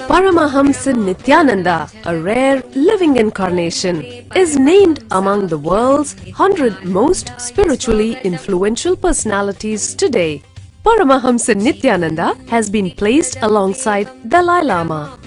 Paramahamsa Nithyananda, a rare living incarnation, is named among the world's 100 most spiritually influential personalities today. Paramahamsa Nithyananda has been placed alongside Dalai Lama,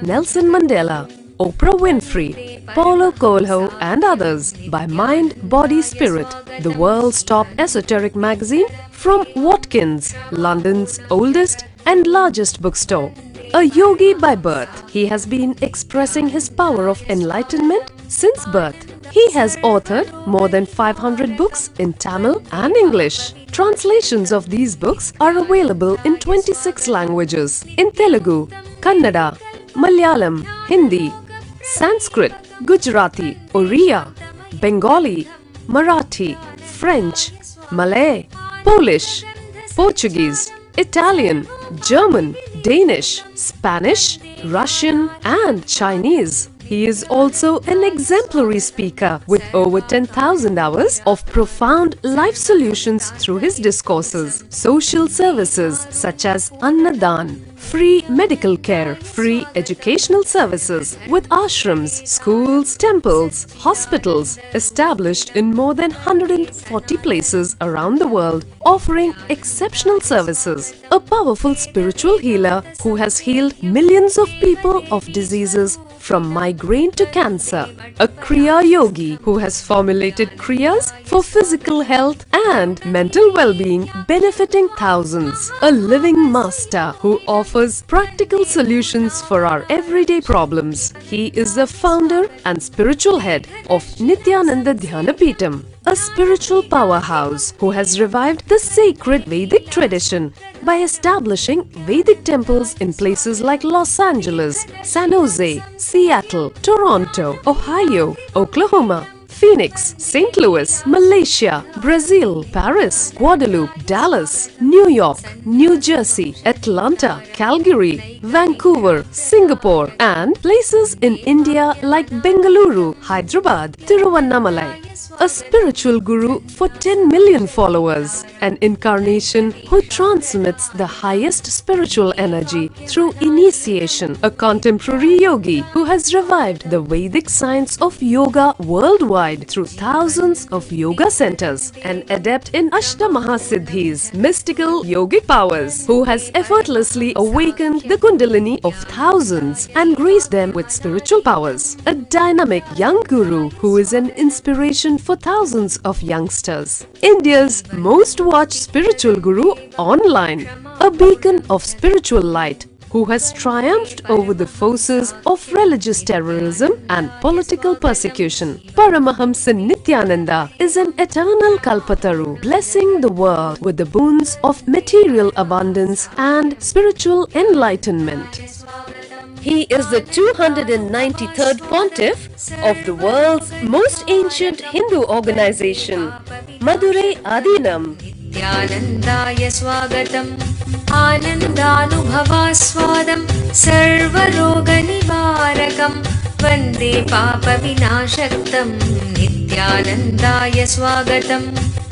Nelson Mandela, Oprah Winfrey, Paulo Coelho and others by Mind, Body, Spirit, the world's top esoteric magazine from Watkins, London's oldest and largest bookstore. A yogi by birth, he has been expressing his power of enlightenment since birth. He has authored more than 500 books in Tamil and English. Translations of these books are available in 26 languages in Telugu, Kannada, Malayalam, Hindi, Sanskrit, Gujarati, Oriya, Bengali, Marathi, French, Malay, Polish, Portuguese, Italian, German, Danish, Spanish, Russian and Chinese. He is also an exemplary speaker with over 10,000 hours of profound life solutions through his discourses. Social services such as Annadan, free medical care, free educational services with ashrams, schools, temples, hospitals established in more than 140 places around the world, offering exceptional services. A powerful spiritual healer who has healed millions of people of diseases from migraine to cancer. A kriya yogi who has formulated kriyas for physical health and mental well-being, benefiting thousands. A living master who offers practical solutions for our everyday problems. He is the founder and spiritual head of Nithyananda Dhyanapitham, a spiritual powerhouse who has revived the sacred Vedic tradition by establishing Vedic temples in places like Los Angeles, San Jose, Seattle, Toronto, Ohio, Oklahoma, Phoenix, St. Louis, Malaysia, Brazil, Paris, Guadeloupe, Dallas, New York, New Jersey, Atlanta, Calgary, Vancouver, Singapore, and places in India like Bengaluru, Hyderabad, Tiruvannamalai. A spiritual guru for 10 million followers, an incarnation who transmits the highest spiritual energy through initiation, a contemporary yogi who has revived the Vedic science of yoga worldwide through thousands of yoga centers, an adept in Ashtamaha-siddhis, mystical yogic powers, who has effortlessly awakened the Kundalini of thousands and graced them with spiritual powers, a dynamic young guru who is an inspiration for thousands of youngsters. India's most watched spiritual guru online, a beacon of spiritual light who has triumphed over the forces of religious terrorism and political persecution. Paramahamsa Nithyananda is an eternal Kalpataru, blessing the world with the boons of material abundance and spiritual enlightenment. He is the 293rd Pontiff of the world's most ancient Hindu organization, Madurai Adinam. Nithyanandaya swagatam, anandanubhavaswadam, sarvaroga nivarakam, vande papa vinashaktam. Nithyanandaya swagatam,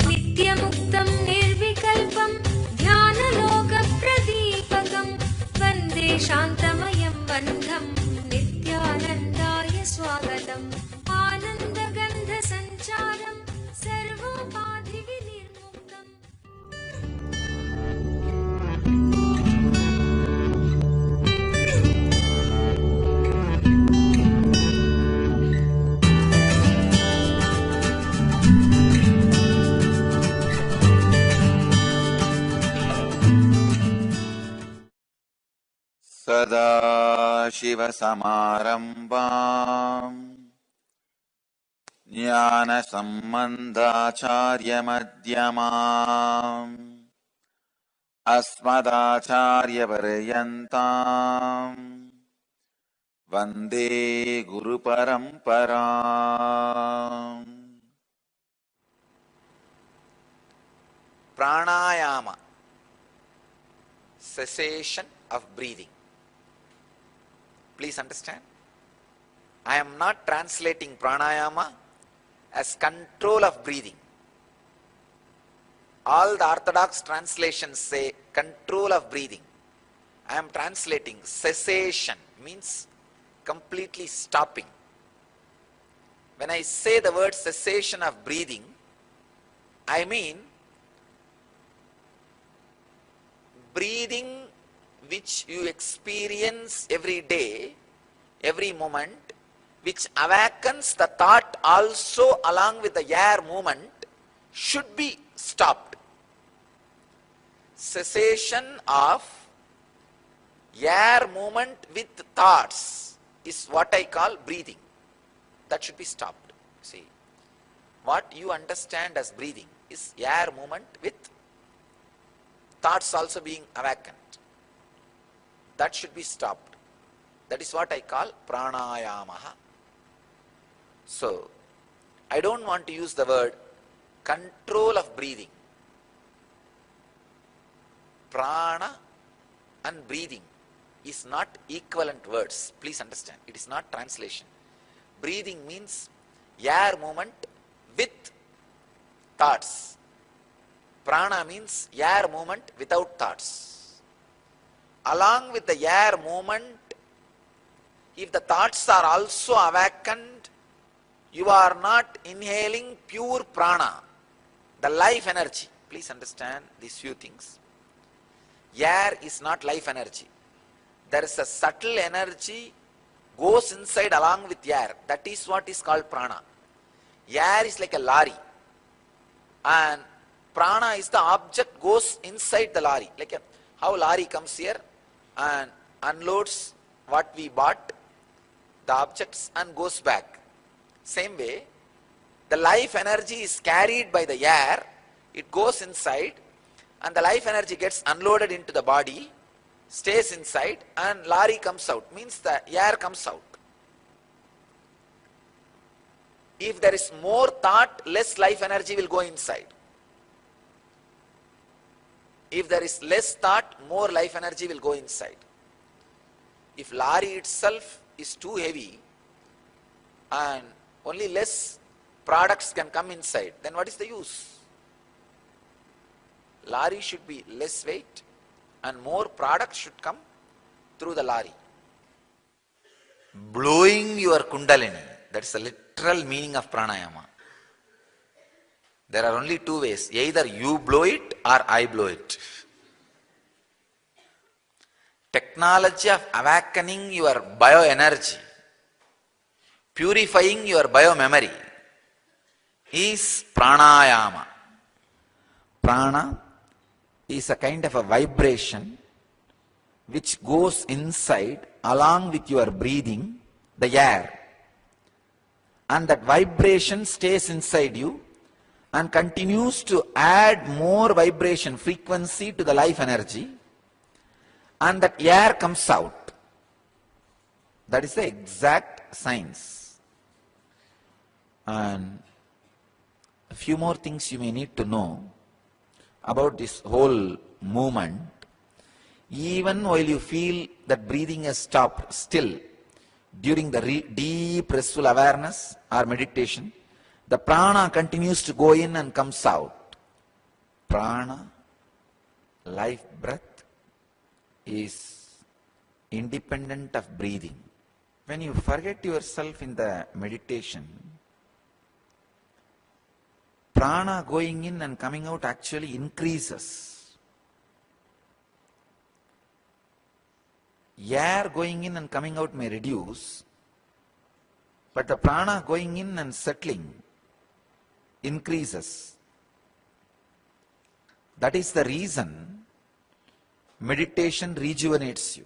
nityamuktam nirvikalpam, dhyanaloka pradipakam, vande shantamayam bandham. Nithyanandaya swagatam, anandagandha sancharam, sarvopadhi vinirmuktam. सदा शिव समारंभाम् ज्ञान संबंधाचार्य मध्यमाम् अस्मदाचार्य पर्यन्ताम् वंदे गुरु परंपराम्. Pranayama, cessation of breathing. Please understand, I am not translating pranayama as control of breathing. All the orthodox translations say control of breathing. I am translating cessation means completely stopping. When I say the word cessation of breathing, I mean breathing which you experience every day, every moment, which awakens the thought also along with the air movement, should be stopped. Cessation of air movement with thoughts is what I call breathing. That should be stopped. See, what you understand as breathing is air movement with thoughts also being awakened. That should be stopped. That is what I call pranayama. So, I don't want to use the word control of breathing. Prana and breathing is not equivalent words. Please understand. It is not translation. Breathing means air movement with thoughts. Prana means air movement without thoughts. Along with the air movement, if the thoughts are also awakened, you are not inhaling pure prana, the life energy. Please understand these few things. Air is not life energy. There is a subtle energy goes inside along with air. That is what is called prana. Air is like a lorry, and prana is the object goes inside the lorry. Like how lorry comes here and unloads what we bought, the objects, and goes back. Same way, the life energy is carried by the air, it goes inside, and the life energy gets unloaded into the body, stays inside, and lorry comes out, means the air comes out. If there is more thought, less life energy will go inside. If there is less thought, more life energy will go inside. If lorry itself is too heavy and only less products can come inside, then what is the use? Lorry should be less weight and more products should come through the lorry. Blowing your kundalini, that is the literal meaning of pranayama. There are only two ways, either you blow it or I blow it. Technology of awakening your bioenergy, purifying your biomemory is pranayama. Prana is a kind of a vibration which goes inside along with your breathing, the air. And that vibration stays inside you and continues to add more vibration frequency to the life energy, and that air comes out. That is the exact science. And a few more things you may need to know about this whole movement. Even while you feel that breathing has stopped, still during the deep restful awareness or meditation, the prana continues to go in and comes out. Prana, life breath, is independent of breathing. When you forget yourself in the meditation, prana going in and coming out actually increases. Air going in and coming out may reduce, but the prana going in and settling increases. That is the reason meditation rejuvenates you.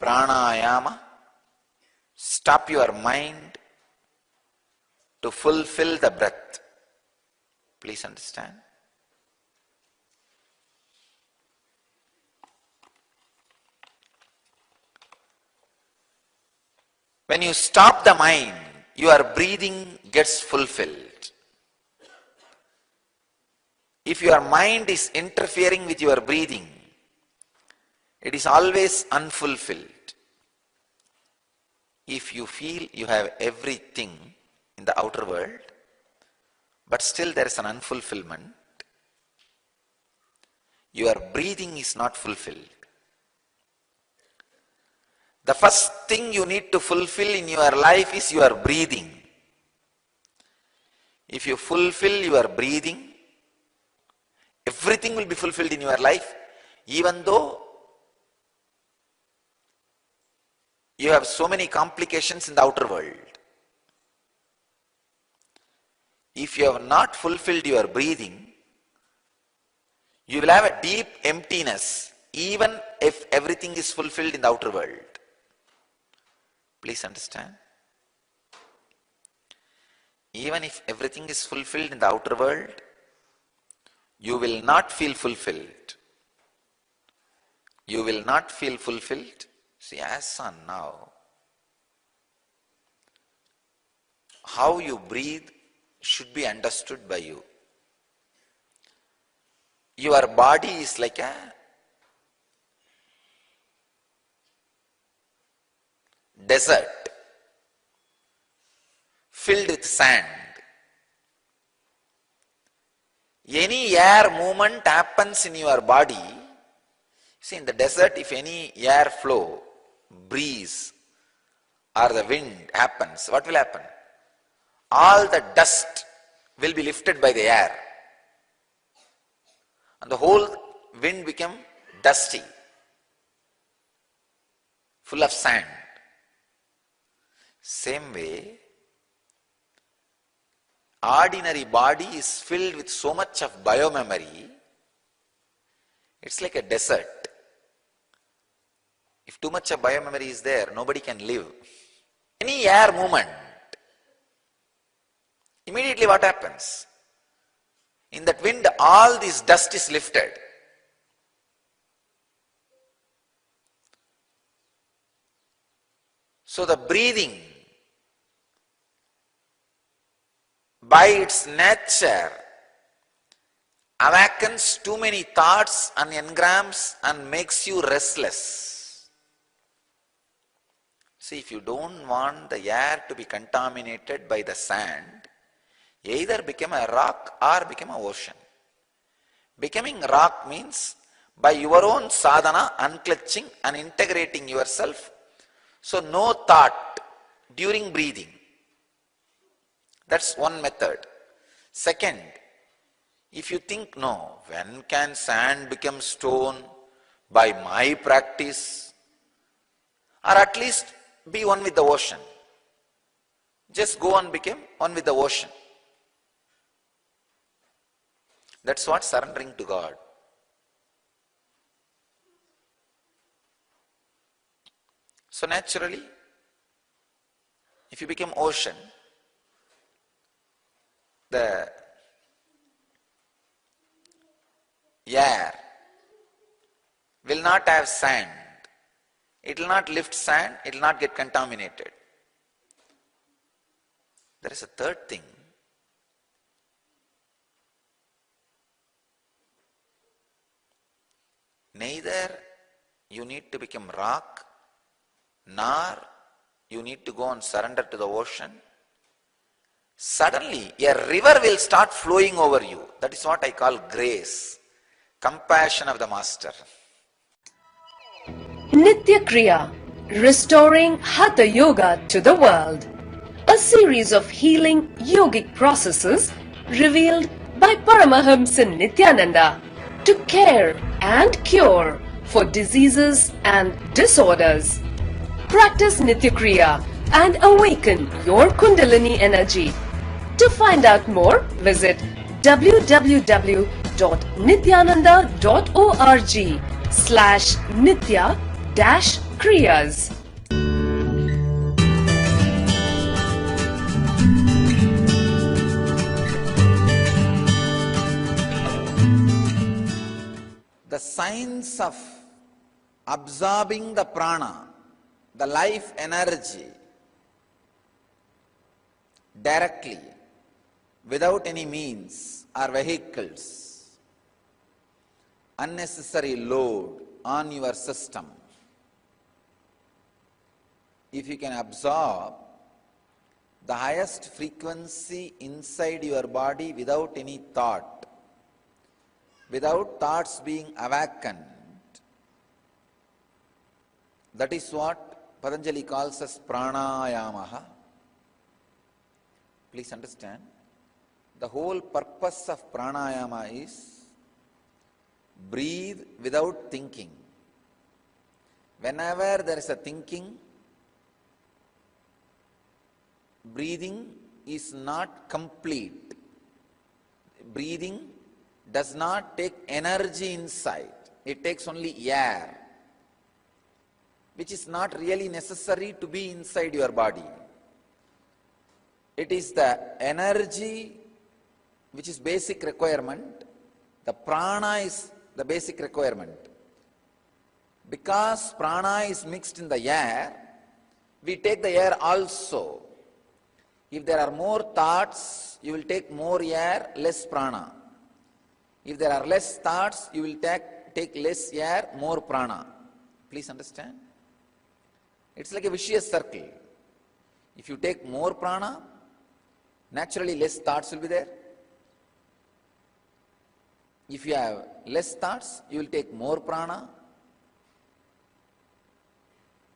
Pranayama, stop your mind to fulfill the breath. Please understand. When you stop the mind, your breathing gets fulfilled. If your mind is interfering with your breathing, it is always unfulfilled. If you feel you have everything in the outer world, but still there is an unfulfillment, your breathing is not fulfilled. The first thing you need to fulfill in your life is your breathing. If you fulfill your breathing, everything will be fulfilled in your life, even though you have so many complications in the outer world. If you have not fulfilled your breathing, you will have a deep emptiness, even if everything is fulfilled in the outer world. Please understand. Even if everything is fulfilled in the outer world, you will not feel fulfilled. You will not feel fulfilled. See, as on now, how you breathe should be understood by you. Your body is like a desert filled with sand. Any air movement happens in your body. See, in the desert, if any air flow, breeze or the wind happens, what will happen? All the dust will be lifted by the air. And the whole wind become dusty, full of sand. Same way, ordinary body is filled with so much of biomemory, it's like a desert. If too much of biomemory is there, nobody can live. Any air movement, immediately what happens? In that wind, all this dust is lifted. So the breathing, by its nature, awakens too many thoughts and engrams and makes you restless. See, if you don't want the air to be contaminated by the sand, either become a rock or become an ocean. Becoming rock means by your own sadhana, unclutching and integrating yourself. So no thought during breathing. That's one method. Second, if you think, no, when can sand become stone? By my practice. Or at least be one with the ocean. Just go and become one with the ocean. That's what surrendering to God. So naturally, if you become ocean, the air will not have sand. It will not lift sand, it will not get contaminated. There is a third thing. Neither you need to become rock, nor you need to go and surrender to the ocean. Suddenly, a river will start flowing over you. That is what I call grace, compassion of the Master. Nitya Kriya, restoring Hatha Yoga to the world. A series of healing yogic processes revealed by Paramahamsa Nithyananda to care and cure for diseases and disorders. Practice Nitya Kriya and awaken your Kundalini energy. To find out more, visit www.nityananda.org/nitya-kriyas. The science of absorbing the prana, the life energy, directly, without any means or vehicles, unnecessary load on your system. If you can absorb the highest frequency inside your body without any thought, without thoughts being awakened, that is what Patanjali calls as pranayama. Please understand, the whole purpose of pranayama is breathe without thinking. Whenever there is a thinking, breathing is not complete. Breathing does not take energy inside. It takes only air, which is not really necessary to be inside your body. It is the energy which is basic requirement. The prana is the basic requirement. Because prana is mixed in the air, we take the air also. If there are more thoughts, you will take more air, less prana. If there are less thoughts, you will take less air, more prana. Please understand? It's like a vicious circle. If you take more prana, naturally less thoughts will be there. If you have less thoughts, you will take more prana.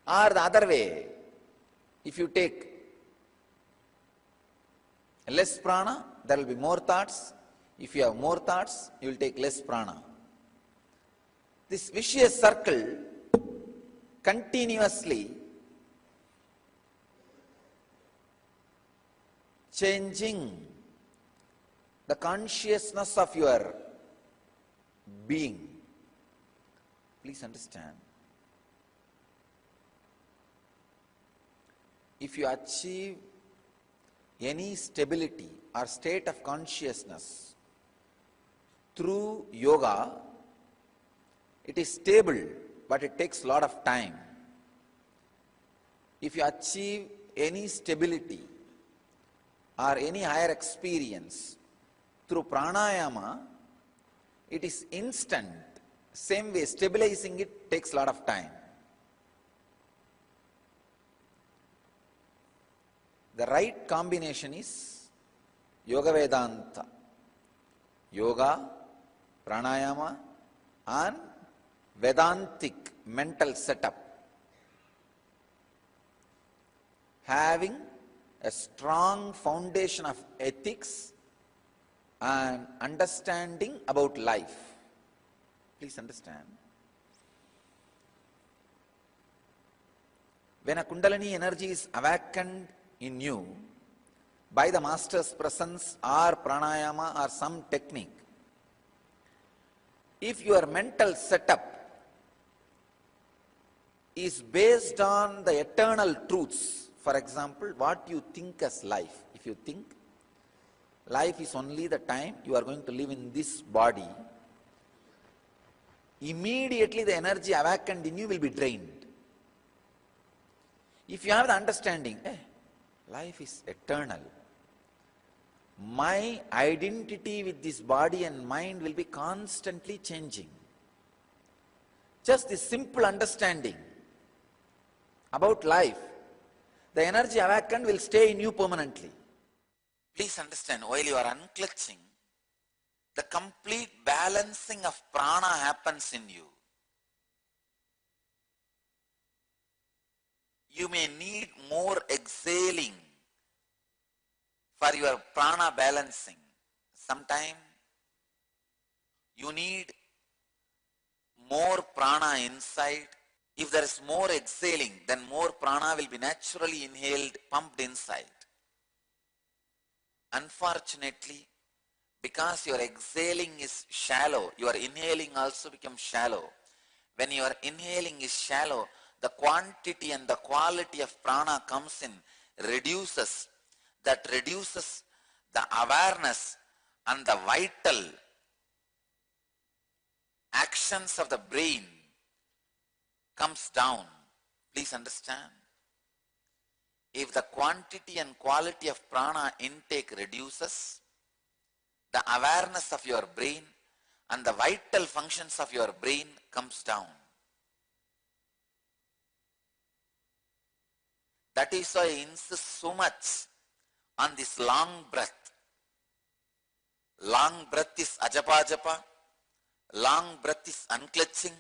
Or the other way, if you take less prana, there will be more thoughts. If you have more thoughts, you will take less prana. This vicious circle continuously changing the consciousness of your being. Please understand. If you achieve any stability or state of consciousness through yoga, it is stable, but it takes a lot of time. If you achieve any stability or any higher experience through pranayama, it is instant. Same way, stabilizing it takes a lot of time. The right combination is Yoga Vedanta. Yoga, pranayama, and Vedantic mental setup. Having a strong foundation of ethics and understanding about life. Please understand. When a Kundalini energy is awakened in you by the master's presence or pranayama or some technique, if your mental setup is based on the eternal truths, for example, what you think as life. If you think life is only the time you are going to live in this body, immediately the energy awakened in you will be drained. If you have the understanding, life is eternal, my identity with this body and mind will be constantly changing. Just this simple understanding about life, the energy awakened will stay in you permanently. Please understand, while you are unclutching, the complete balancing of prana happens in you. You may need more exhaling for your prana balancing. Sometimes you need more prana inside. If there is more exhaling, then more prana will be naturally inhaled, pumped inside. Unfortunately, because your exhaling is shallow, your inhaling also becomes shallow. When your inhaling is shallow, the quantity and the quality of prana comes in, reduces. That reduces the awareness and the vital actions of the brain comes down. Please understand. If the quantity and quality of prana intake reduces, the awareness of your brain and the vital functions of your brain comes down. That is why I insist so much on this long breath. Long breath is ajapa-japa. Long breath is unclutching.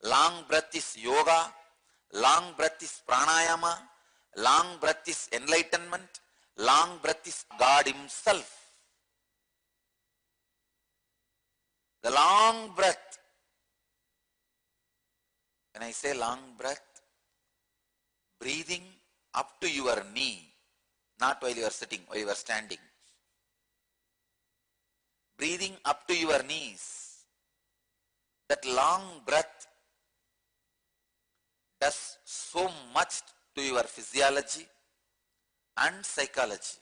Long breath is yoga. Long breath is pranayama. Long breath is enlightenment. Long breath is God Himself. The long breath. When I say long breath, breathing up to your knee, not while you are sitting, while you are standing. Breathing up to your knees. That long breath does so much to your physiology and psychology.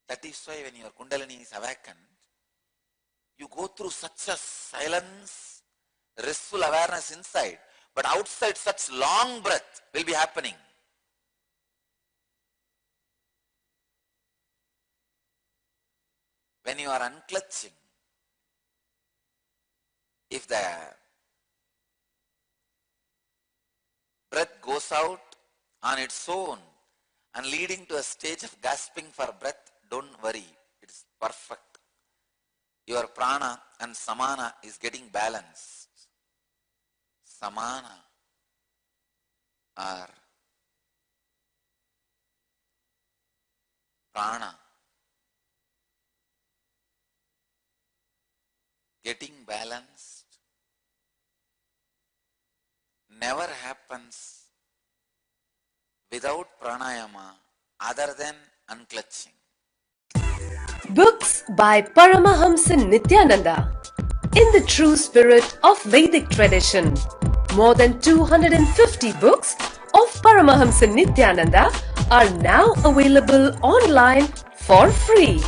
That is why when your Kundalini is awakened, you go through such a silence, restful awareness inside, but outside such long breath will be happening. When you are unclutching, if the breath goes out on its own and leading to a stage of gasping for breath, don't worry, it's perfect. Your prana and samana is getting balanced. Samana or prana getting balanced never happens without pranayama other than unclutching. Books by Paramahamsa Nithyananda. In the true spirit of Vedic tradition, more than 250 books of Paramahamsa Nithyananda are now available online for free.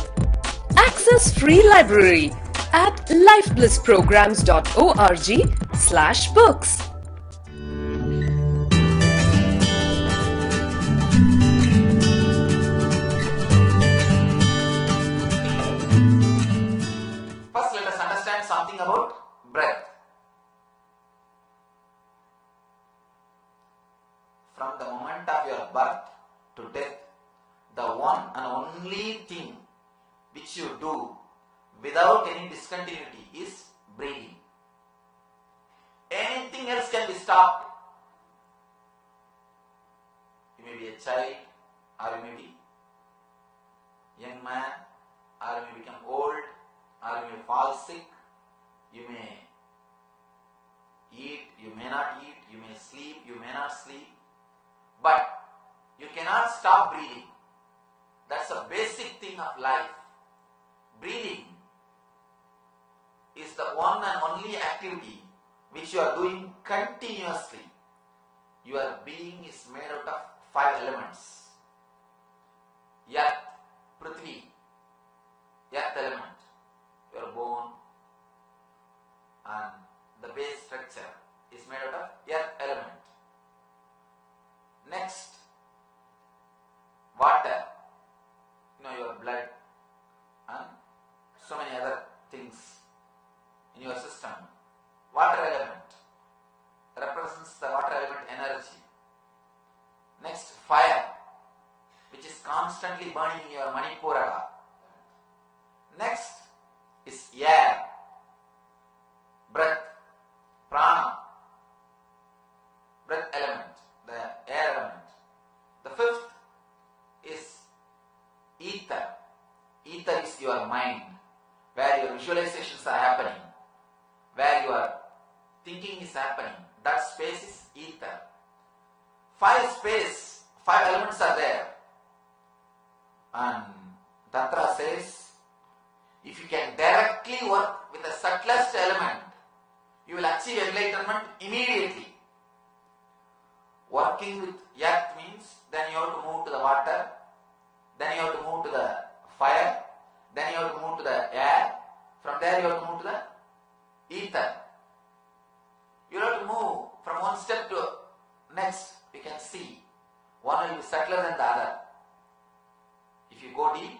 Access free library at lifeblissprograms.org/books. First, let us understand something about breath. From the moment of your birth to death, the one and only thing which you do without any discontinuity is breathing. Anything else can be stopped. You may be a child, or you may be a young man, or you may become old, or you may fall sick, you may eat, you may not eat, you may sleep, you may not sleep, but you cannot stop breathing. That's a basic thing of life. Breathing is the one and only activity which you are doing continuously. Your being is made out of 5 elements. Earth, Prithvi, earth element, your bone and the base structure is made out of earth element. Next, water, your blood and so many other things in your system. Water element represents the water element energy. Next, fire, which is constantly burning in your Manipura. Next is air, breath, prana, breath element, the air element. The fifth is ether. Ether is your mind, where your visualizations are happening, where your thinking is happening. That space is ether. 5 elements are there. And Tantra says, if you can directly work with the subtlest element, you will achieve enlightenment immediately. Working with earth means then you have to move to the water, then you have to move to the fire, then you have to move to the air, from there you have to move to the ether. You have to move from one step to next. You can see one will be subtler than the other. If you go deep,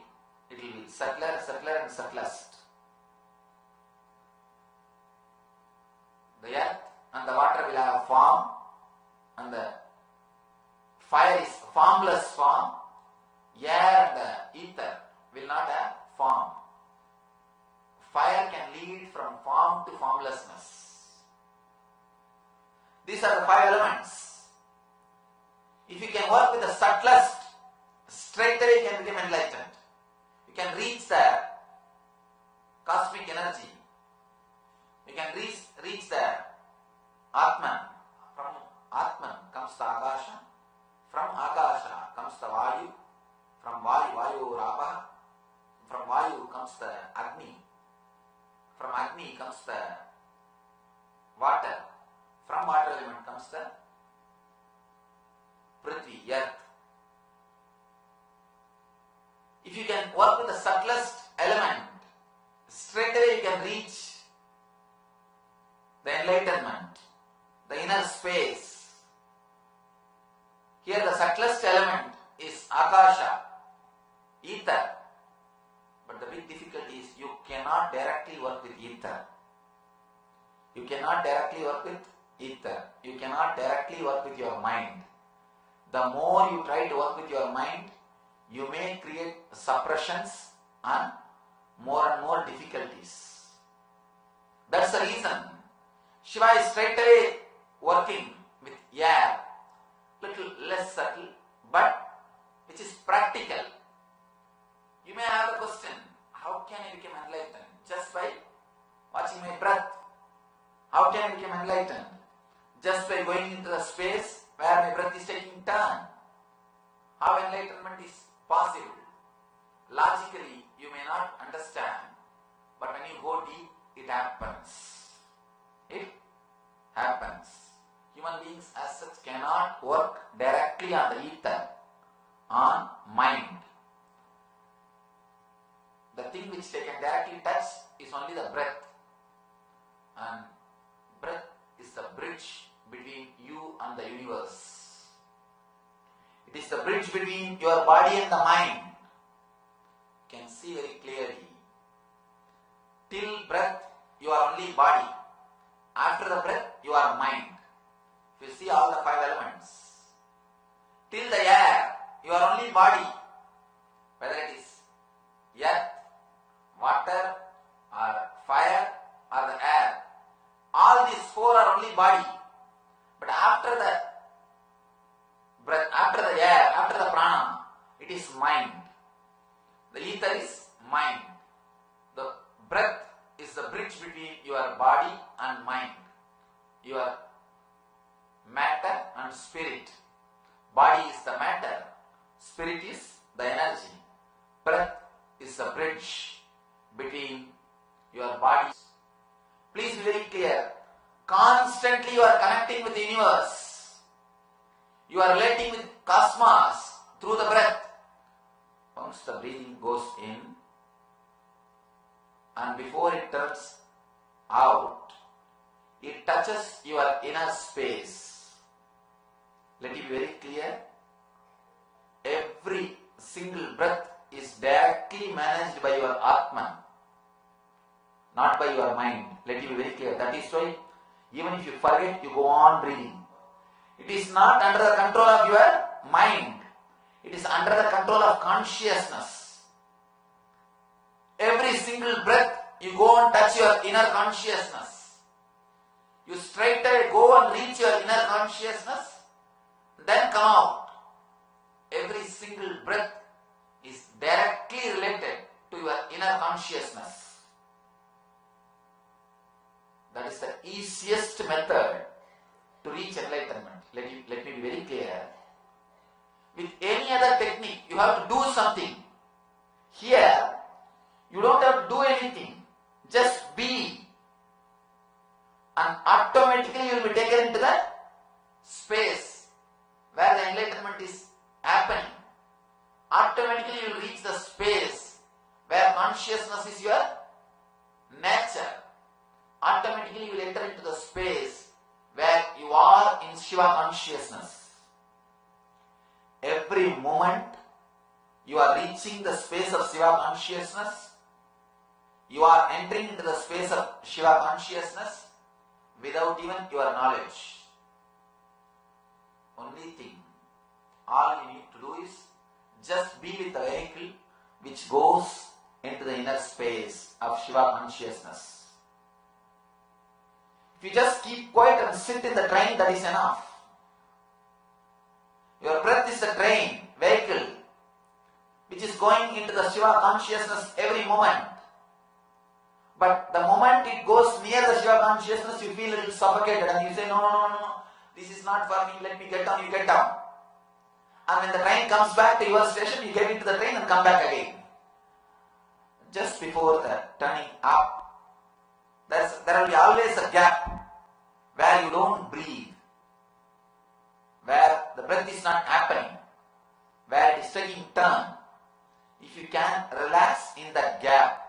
it will be subtler, subtler and subtlest. The earth and the water will have form, and the fire is formless form. Air and the ether will not have form. Fire can lead from form to formlessness. energy. You can reach the Atman. From Atman comes the Akasha. From Akasha comes the Vayu. From Vayu Rapa. From Vayu comes the Agni. From Agni comes the water. From water element comes the Prithvi, earth. If you can work with the subtlest element, straight away you can reach the enlightenment, the inner space. Here the subtlest element is Akasha, ether. But the big difficulty is you cannot directly work with ether. You cannot directly work with ether. You cannot directly work with your mind. The more you try to work with your mind, you may create suppressions and more difficulties. That's the reason Shiva is straight away working with air, little less subtle, but which is practical. You may have a question, how can I become enlightened? Just by watching my breath. How can I become enlightened? Just by going into the space where my breath is taking turn. How enlightenment is possible? Logically, you may not understand, but when you go deep, it happens. It happens. Human beings as such cannot work directly on the ether, on mind. The thing which they can directly touch is only the breath. And breath is the bridge between you and the universe. It is the bridge between your body and the mind. You can see very clearly. Till breath, you are only body. After the breath, you are mind. If you see all the 5 elements. Till the air, you are only body. Whether it is earth, water, or fire, or the air. All these 4 are only body. But after the breath, after the air, after the prana, it is mind. The ether is mind. The breath is the bridge between your body and mind. Your matter and spirit. Body is the matter. Spirit is the energy. Breath is the bridge between your body. Please be very clear. Constantly you are connecting with the universe. You are relating with cosmos through the breath. Once the breathing goes in, and before it turns out, it touches your inner space. Let it be very clear. Every single breath is directly managed by your Atman, not by your mind. Let it be very clear. That is why even if you forget, you go on breathing. It is not under the control of your mind. It is under the control of consciousness. Every single breath, you go and touch your inner consciousness. You straight away go and reach your inner consciousness, then come out. Every single breath is directly related to your inner consciousness. That is the easiest method to reach enlightenment. Let me be very clear. With any other technique, you have to do something. Here, you don't have to do anything. Just be. And automatically you will be taken into the space where the enlightenment is happening. Automatically you will reach the space where consciousness is your nature. Automatically you will enter into the space where you are in Shiva consciousness. Every moment you are reaching the space of Shiva consciousness. You are entering into the space of Shiva consciousness without even your knowledge. Only thing, all you need to do is just be with the vehicle which goes into the inner space of Shiva consciousness. If you just keep quiet and sit in the train, that is enough. Your breath is the train, vehicle, which is going into the Shiva consciousness every moment. But the moment it goes near the Shiva consciousness, you feel a little suffocated and you say, no, no, no, no, no, this is not for me, let me get down, you get down. And when the train comes back to your station, you get into the train and come back again. Just before the turning up, there will be always a gap where you don't breathe, where the breath is not happening, where it is taking turn. If you can relax in that gap,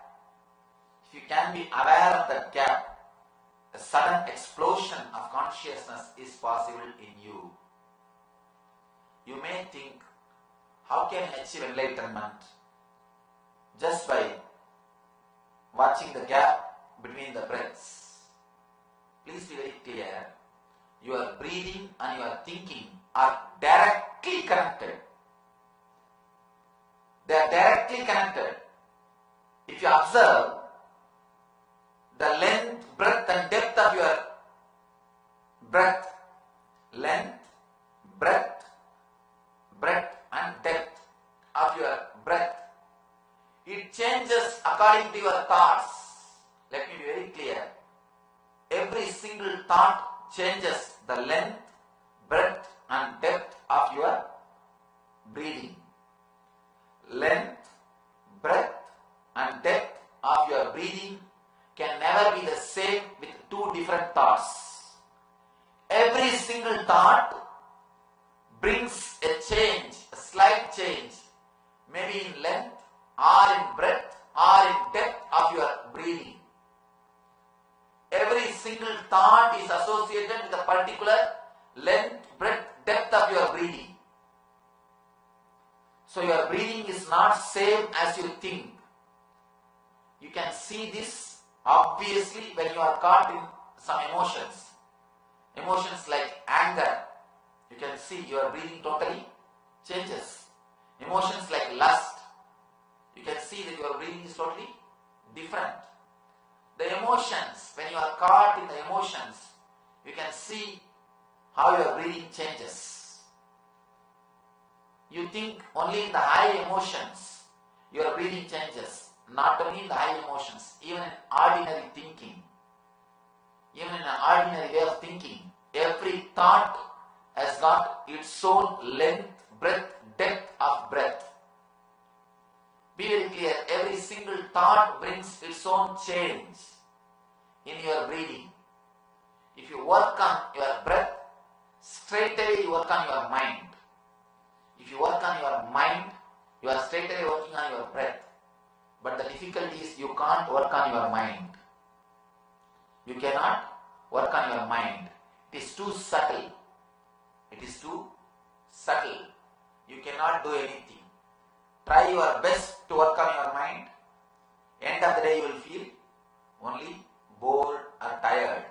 if you can be aware of that gap, a sudden explosion of consciousness is possible in you. You may think, how can I achieve enlightenment? Just by watching the gap between the breaths. Please be very clear. Your breathing and your thinking are directly connected. They are directly connected. If you observe the length, breadth and depth of your breath, length, breadth, breadth and depth of your breath, it changes according to your thoughts. Let me be very clear. Every single thought changes the length, breadth and depth of your breathing. Length, breadth and depth of your breathing can never be the same with two different thoughts. Every single thought brings a change, a slight change, maybe in length or in breadth or in depth of your breathing. Every single thought is associated with a particular length, breadth, depth of your breathing. So your breathing is not same as you think. You can see this obviously when you are caught in some emotions. Emotions like anger, you can see your breathing totally changes. Emotions like lust, you can see that your breathing is totally different. The emotions, when you are caught in the emotions, you can see how your breathing changes. You think only in the high emotions, your breathing changes. Not only in the high emotions, even in ordinary thinking, even in an ordinary way of thinking, every thought has got its own length, breadth, depth of breath. Be very clear, every single thought brings its own change in your breathing. If you work on your breath, straight away you work on your mind. If you work on your mind, you are straight away working on your breath. But the difficulty is you can't work on your mind. You cannot work on your mind. It is too subtle. It is too subtle. You cannot do anything. Try your best to work on your mind. End of the day you will feel only bored or tired.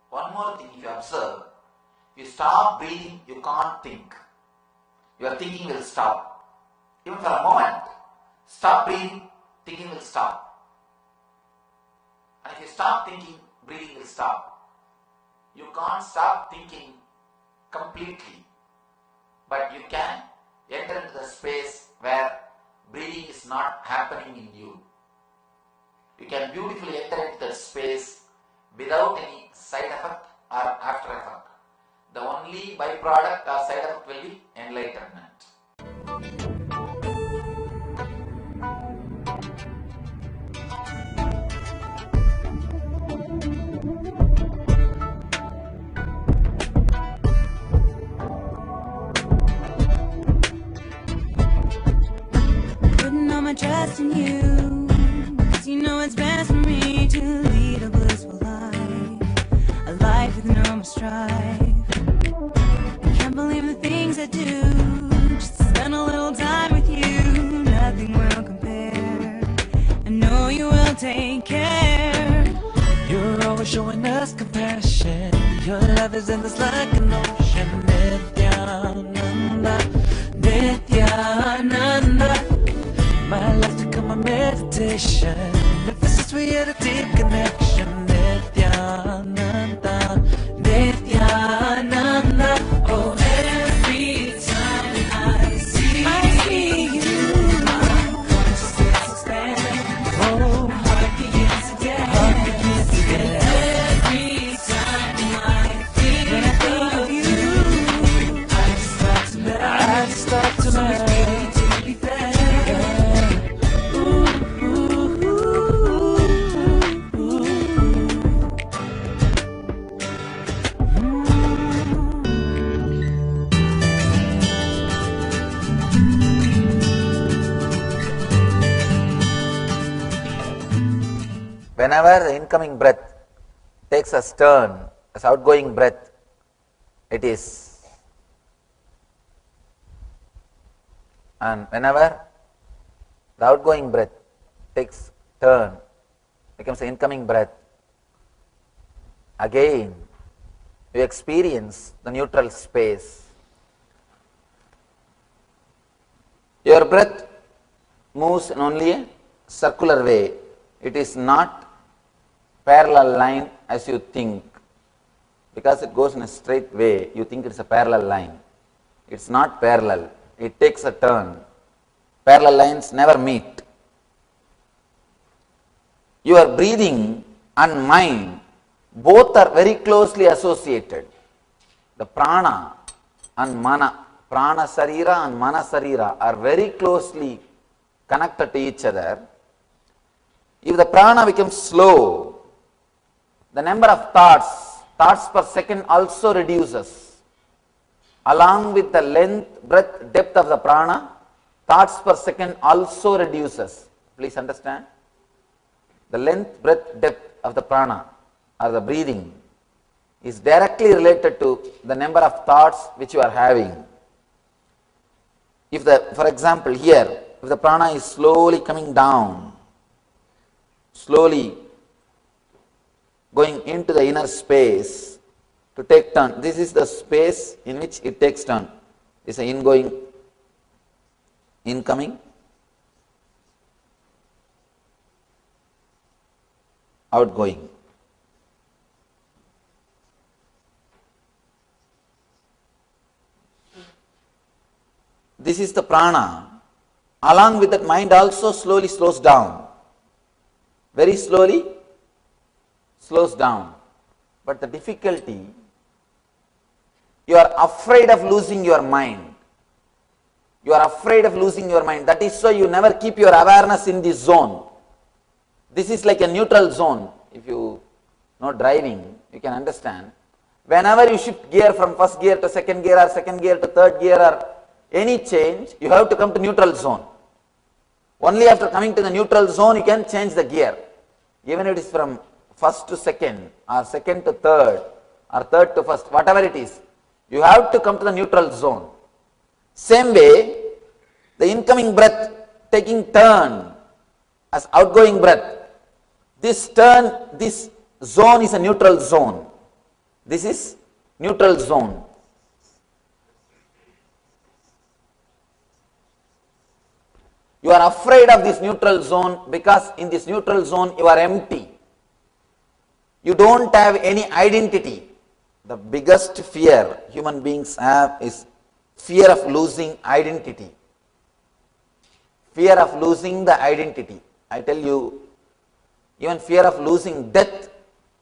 One more thing, if you observe, if you stop breathing, you can't think. Your thinking will stop. Even for a moment, stop breathing, thinking will stop. And if you stop thinking, breathing will stop. You can't stop thinking completely, but you can enter into the space where breathing is not happening in you. You can beautifully enter into that space without any side effect or after effect. The only byproduct or side effect will be enlightenment. Putting all my trust in you, 'cause you know it's best for me to lead a blissful life, a life with no more strife. I can't believe the things I do, just to spend a little time with you. Nothing will compare, I know you will take care. You're always showing us compassion. Your love is endless like an ocean. Nithyananda, Nithyananda. My life's become a meditation. If this is we had a deep connection. Nithyananda, Nithyananda. Oh, every time I see you, my consciousness expanding. Oh, heart begins to dance. whenever the incoming breath takes a turn as outgoing breath, it is, and whenever the outgoing breath takes turn, becomes the incoming breath, again you experience the neutral space. Your breath moves in only a circular way. It is not parallel line as you think. Because it goes in a straight way, you think it's a parallel line. It's not parallel. It takes a turn. Parallel lines never meet. Your breathing and mind both are very closely associated. The prana and mana, prana sarira and mana sarira are very closely connected to each other. If the prana becomes slow, the number of thoughts per second also reduces. Along with the length, breadth, depth of the prana, thoughts per second also reduces. Please understand. The length, breadth, depth of the prana or the breathing is directly related to the number of thoughts which you are having. If for example here, if the prana is slowly coming down, slowly going into the inner space to take turn, this is the space in which it takes turn. It's an ingoing, incoming, outgoing. This is the prana. Along with that, mind also slowly slows down. Very slowly slows down. But the difficulty, you are afraid of losing your mind. You are afraid of losing your mind. That is why you never keep your awareness in this zone. This is like a neutral zone. If you know driving, you can understand. Whenever you shift gear from first gear to second gear or second gear to third gear or any change, you have to come to neutral zone. Only after coming to the neutral zone, you can change the gear. Even if it is from first to second, or second to third, or third to first, whatever it is, you have to come to the neutral zone. Same way, the incoming breath taking turn as outgoing breath. This turn, this zone is a neutral zone. This is neutral zone. You are afraid of this neutral zone because in this neutral zone you are empty. You don't have any identity. The biggest fear human beings have is fear of losing identity. Fear of losing the identity. I tell you, even fear of losing death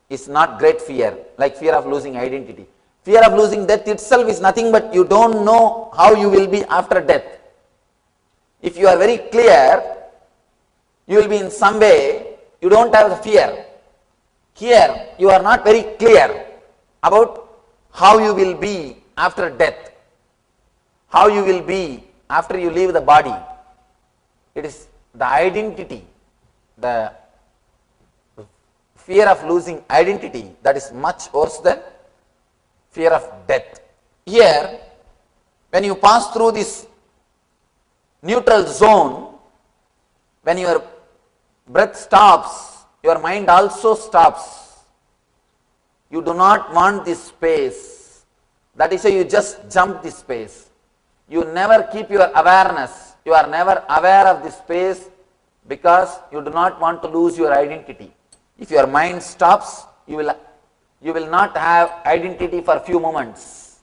is not great fear, like fear of losing identity. Fear of losing death itself is nothing but you don't know how you will be after death. If you are very clear, you will be in some way, you don't have the fear. Here, you are not very clear about how you will be after death, how you will be after you leave the body. It is the identity, the fear of losing identity that is much worse than fear of death. Here, when you pass through this neutral zone, when your breath stops, your mind also stops. You do not want this space. That is why you just jump this space. You never keep your awareness. You are never aware of this space because you do not want to lose your identity. If your mind stops, you will not have identity for a few moments.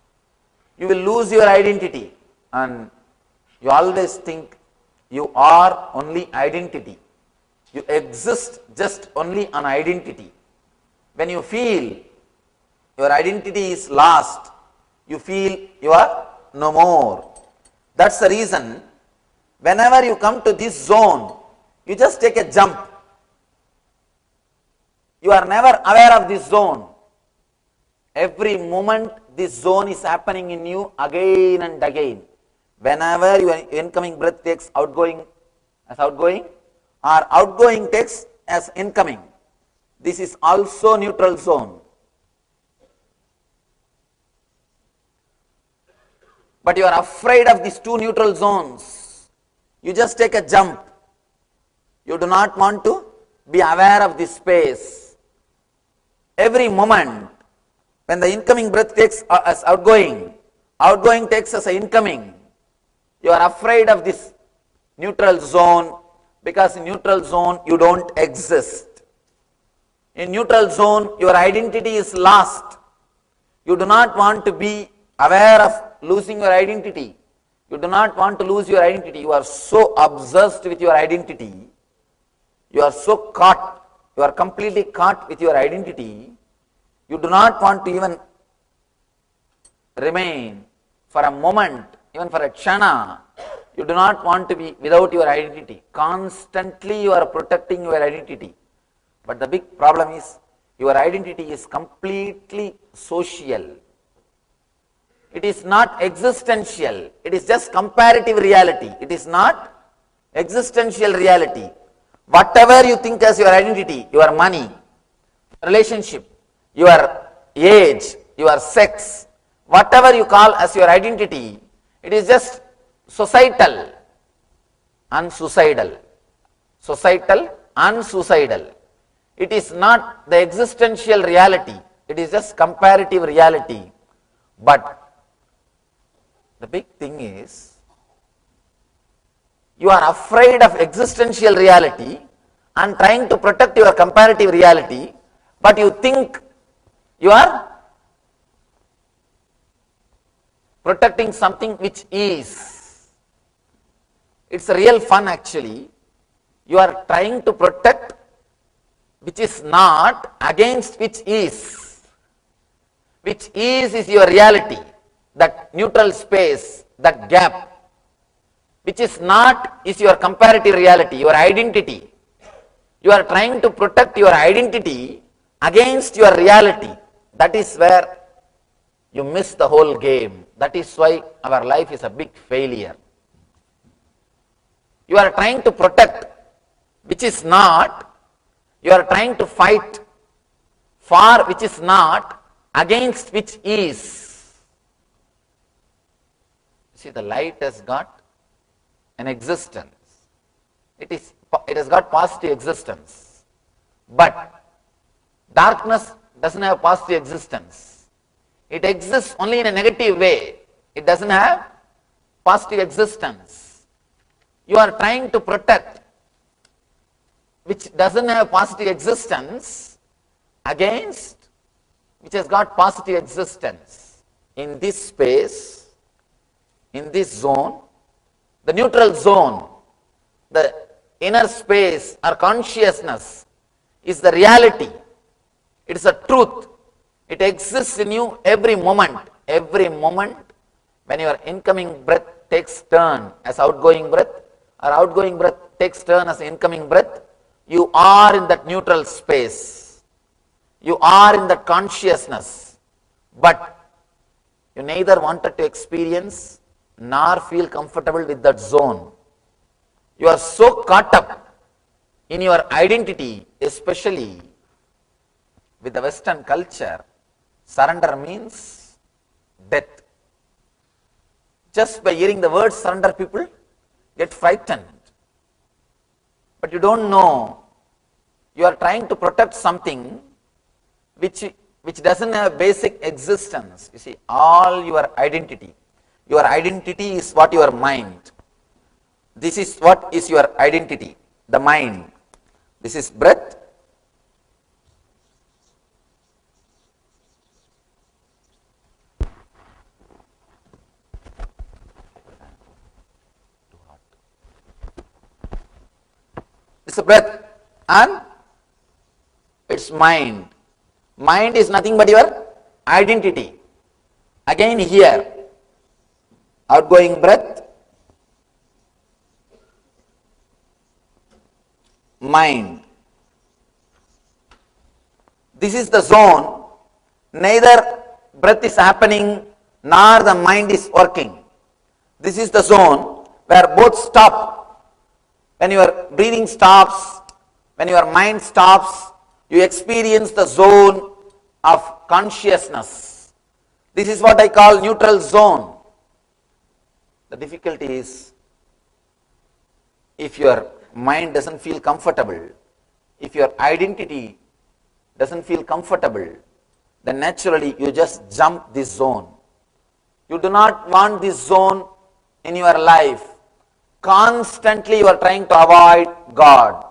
You will lose your identity and you always think you are only identity. You exist just on identity. When you feel your identity is lost, you feel you are no more. That's the reason whenever you come to this zone, you just take a jump. You are never aware of this zone. Every moment this zone is happening in you again and again. Whenever your incoming breath takes outgoing as outgoing, or outgoing takes as incoming, This is also neutral zone. But you are afraid of these two neutral zones. You just take a jump. You do not want to be aware of this space. Every moment, when the incoming breath takes as outgoing, outgoing takes as incoming, you are afraid of this neutral zone, because in neutral zone you don't exist. In neutral zone your identity is lost. You do not want to be aware of losing your identity. You do not want to lose your identity. You are so obsessed with your identity. You are so caught. You are completely caught with your identity. You do not want to even remain for a moment, even for a kshana. You do not want to be without your identity. Constantly you are protecting your identity. But the big problem is your identity is completely social. It is not existential. It is just comparative reality. It is not existential reality. Whatever you think as your identity, your money, relationship, your age, your sex, whatever you call as your identity, it is just societal, unsuicidal. Societal, unsuicidal. It is not the existential reality. It is just comparative reality. But the big thing is, you are afraid of existential reality and trying to protect your comparative reality, but you think you are protecting something which is. It's a real fun actually. You are trying to protect which is not against which is. Which is your reality, that neutral space, that gap. Which is not is your comparative reality, your identity. You are trying to protect your identity against your reality. That is where you miss the whole game. That is why our life is a big failure. You are trying to protect which is not. You are trying to fight for which is not against which is. See, the light has got an existence. It has got positive existence. But darkness doesn't have positive existence. It exists only in a negative way. It doesn't have positive existence. You are trying to protect which doesn't have positive existence against which has got positive existence. In this space, in this zone, the neutral zone, the inner space or consciousness is the reality. It is a truth. It exists in you every moment. Every moment when your incoming breath takes turn as outgoing breath, or outgoing breath takes turn as incoming breath, you are in that neutral space. You are in that consciousness. But you neither wanted to experience nor feel comfortable with that zone. You are so caught up in your identity, especially with the Western culture. Surrender means death. Just by hearing the word surrender, people get frightened. But you don't know, you are trying to protect something which doesn't have basic existence. You see, all your identity is what your mind. This is what is your identity, the mind. This is breath. It's a breath and it's mind. Mind is nothing but your identity. Again here, outgoing breath, mind. This is the zone, neither breath is happening nor the mind is working. This is the zone where both stop. When your breathing stops, when your mind stops, You experience the zone of consciousness. This is what I call neutral zone. The difficulty is, if your mind doesn't feel comfortable, if your identity doesn't feel comfortable, then naturally you just jump this zone. You do not want this zone in your life. Constantly you are trying to avoid God.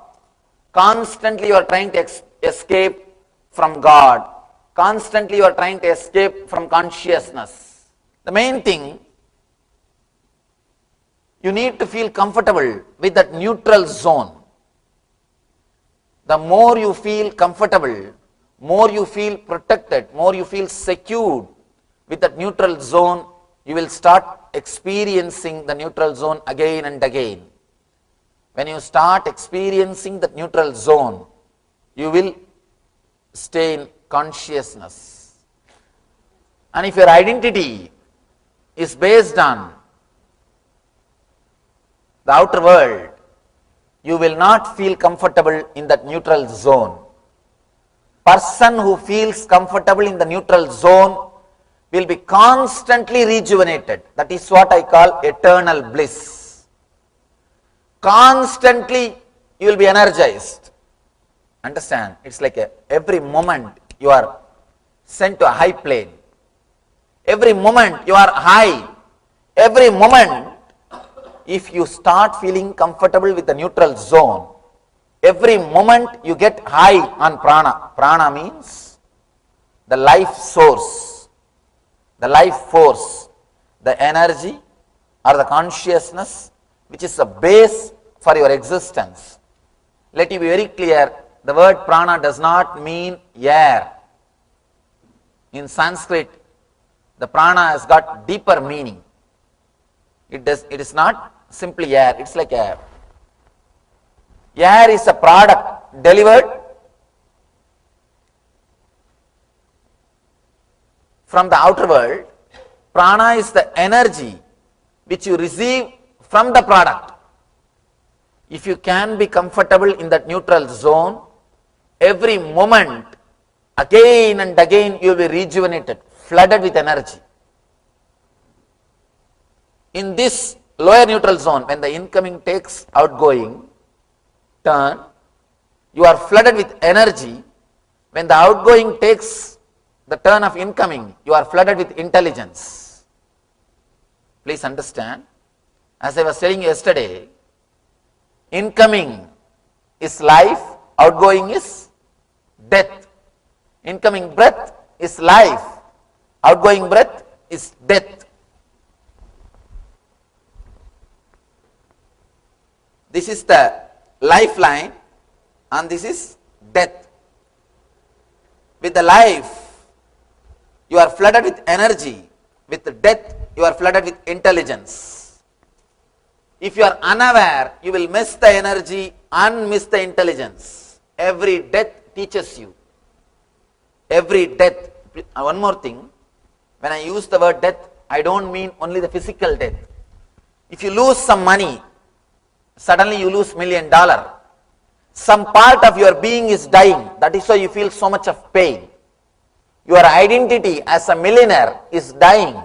Constantly you are trying to escape from God. Constantly you are trying to escape from consciousness. The main thing, you need to feel comfortable with that neutral zone. The more you feel comfortable, more you feel protected, more you feel secured with that neutral zone, you will start experiencing the neutral zone again and again. When you start experiencing the neutral zone, you will stay in consciousness. And if your identity is based on the outer world, you will not feel comfortable in that neutral zone. Person who feels comfortable in the neutral zone will be constantly rejuvenated. That is what I call eternal bliss. Constantly you will be energized. Understand? It's like every moment you are sent to a high plane. Every moment you are high. Every moment, if you start feeling comfortable with the neutral zone, every moment you get high on prana. Prana means the life source, the life force, the energy or the consciousness which is the base for your existence. Let it be very clear, the word prana does not mean air. In Sanskrit, the prana has got deeper meaning. It is not simply air, it's like air. Air is a product delivered from the outer world. Prana is the energy which you receive from the product. If you can be comfortable in that neutral zone, every moment, again and again, you will be rejuvenated, flooded with energy. In this lower neutral zone, when the incoming takes outgoing turn, you are flooded with energy. When the outgoing takes the turn of incoming, you are flooded with intelligence. Please understand, as I was saying yesterday, incoming is life, outgoing is death. Incoming breath is life, outgoing breath is death. This is the lifeline and this is death. With the life, you are flooded with energy. With the death, you are flooded with intelligence. If you are unaware, you will miss the energy and miss the intelligence. Every death teaches you. Every death. One more thing, when I use the word death, I don't mean only the physical death. If you lose some money, suddenly you lose $1 million. Some part of your being is dying. That is why you feel so much of pain. Your identity as a millionaire is dying.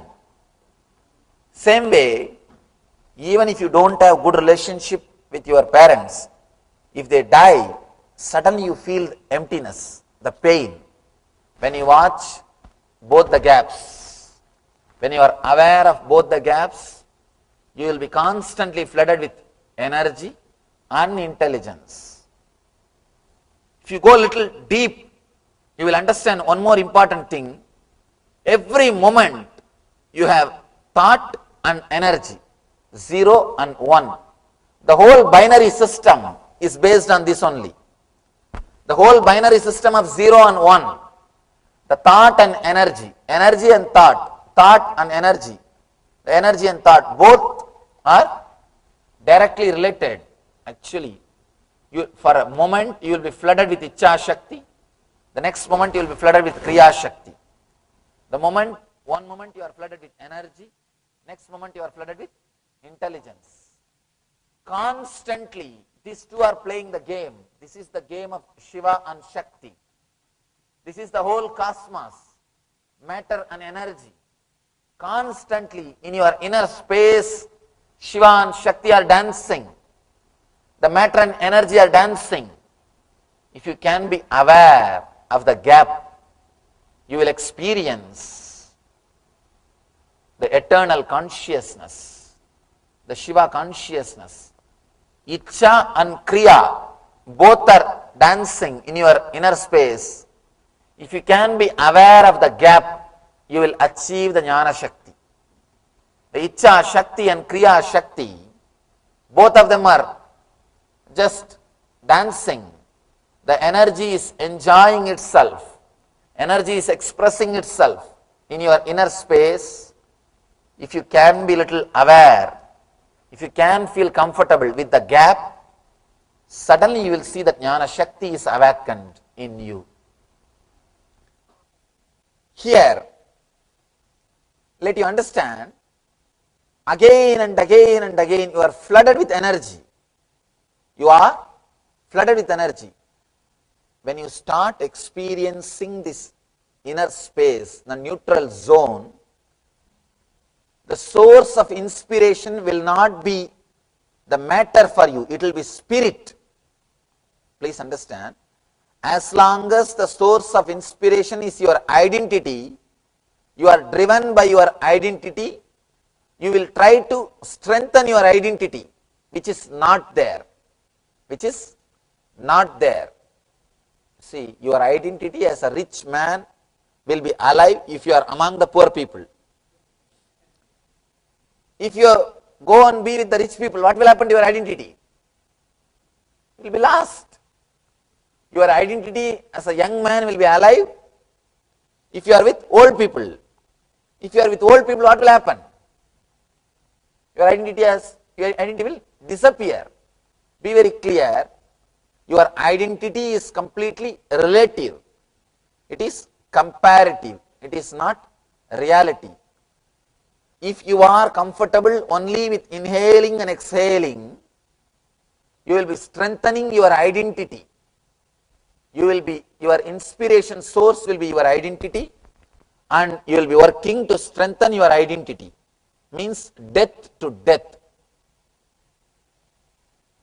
Same way, even if you don't have good relationship with your parents, if they die, suddenly you feel emptiness, the pain. When you watch both the gaps, when you are aware of both the gaps, you will be constantly flooded with energy and intelligence. If you go a little deep, you will understand one more important thing. Every moment you have thought and energy, 0 and 1. The whole binary system is based on this only. The whole binary system of 0 and 1. The thought and energy, energy and thought, thought and energy, the energy and thought, both are directly related. Actually, for a moment you will be flooded with Ichcha Shakti, the next moment you will be flooded with Kriya Shakti. One moment you are flooded with energy, next moment you are flooded with intelligence. Constantly, these two are playing the game. This is the game of Shiva and Shakti. This is the whole cosmos, matter and energy. Constantly in your inner space, Shiva and Shakti are dancing. The matter and energy are dancing. If you can be aware of the gap, you will experience the eternal consciousness, the Shiva consciousness. Icha and Kriya both are dancing in your inner space. If you can be aware of the gap, you will achieve the Jnana Shakti. The Icha Shakti and Kriya Shakti, both of them are just dancing. The energy is enjoying itself. Energy is expressing itself in your inner space. If you can be little aware, if you can feel comfortable with the gap, suddenly you will see that Jnana Shakti is awakened in you. Here, let you understand, again and again and again you are flooded with energy. You are flooded with energy. When you start experiencing this inner space, the neutral zone, the source of inspiration will not be the matter for you, it will be spirit. Please understand. As long as the source of inspiration is your identity, you are driven by your identity, you will try to strengthen your identity, which is not there. Which is not there. See, your identity as a rich man will be alive if you are among the poor people. If you go and be with the rich people, what will happen to your identity? It will be lost. Your identity as a young man will be alive if you are with old people. If you are with old people, what will happen? Your identity will disappear. Be very clear. Your identity is completely relative. It is comparative. It is not reality. If you are comfortable only with inhaling and exhaling, you will be strengthening your identity. Your inspiration source will be your identity, and you will be working to strengthen your identity. Means death to death.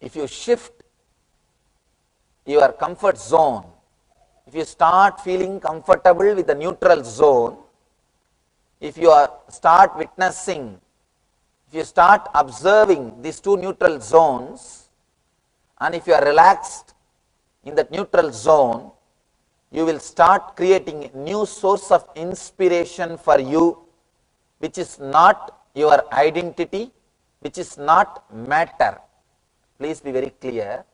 If you shift your comfort zone, if you start feeling comfortable with the neutral zone, if you start witnessing, if you start observing these two neutral zones, and if you are relaxed in that neutral zone, you will start creating a new source of inspiration for you, which is not your identity, which is not matter. Please be very clear.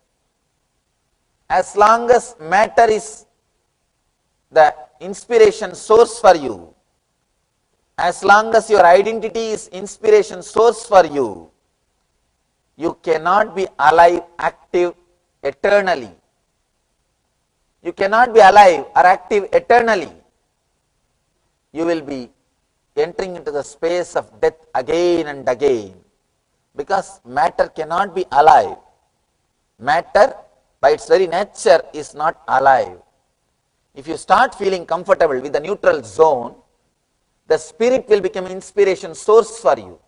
As long as matter is the inspiration source for you, as long as your identity is inspiration source for you, you cannot be alive, active eternally. You cannot be alive or active eternally. You will be entering into the space of death again and again, because matter cannot be alive. Matter by its very nature is not alive. If you start feeling comfortable with the neutral zone, the spirit will become inspiration source for you.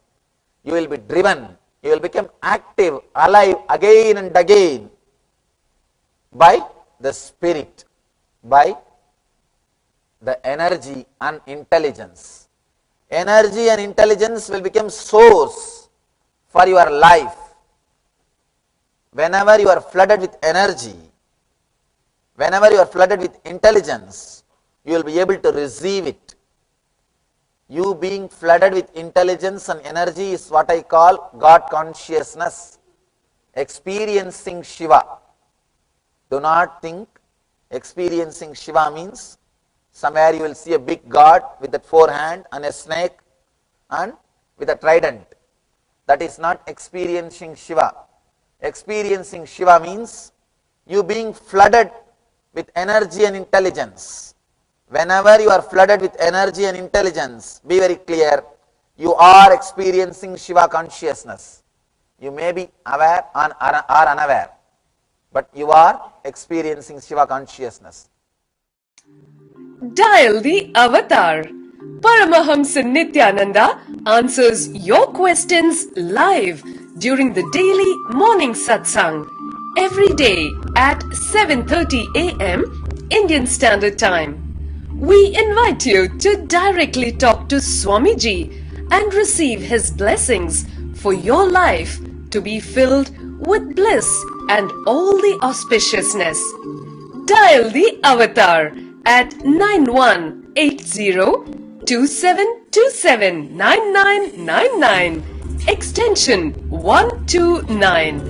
You will be driven, you will become active, alive again and again by the spirit, by the energy and intelligence. Energy and intelligence will become source for your life. Whenever you are flooded with energy, whenever you are flooded with intelligence, you will be able to receive it. You being flooded with intelligence and energy is what I call God consciousness, experiencing Shiva. Do not think experiencing Shiva means somewhere you will see a big god with that four hand and a snake and with a trident. That is not experiencing Shiva. Experiencing Shiva means you being flooded with energy and intelligence. Whenever you are flooded with energy and intelligence, be very clear, you are experiencing Shiva consciousness. You may be aware or unaware, but you are experiencing Shiva consciousness. Dial the avatar. Paramahamsa Nithyananda answers your questions live during the daily morning satsang every day at 7:30 a.m. Indian Standard Time. We invite you to directly talk to Swamiji and receive his blessings for your life to be filled with bliss and all the auspiciousness. Dial the avatar at 918027279999 extension 129.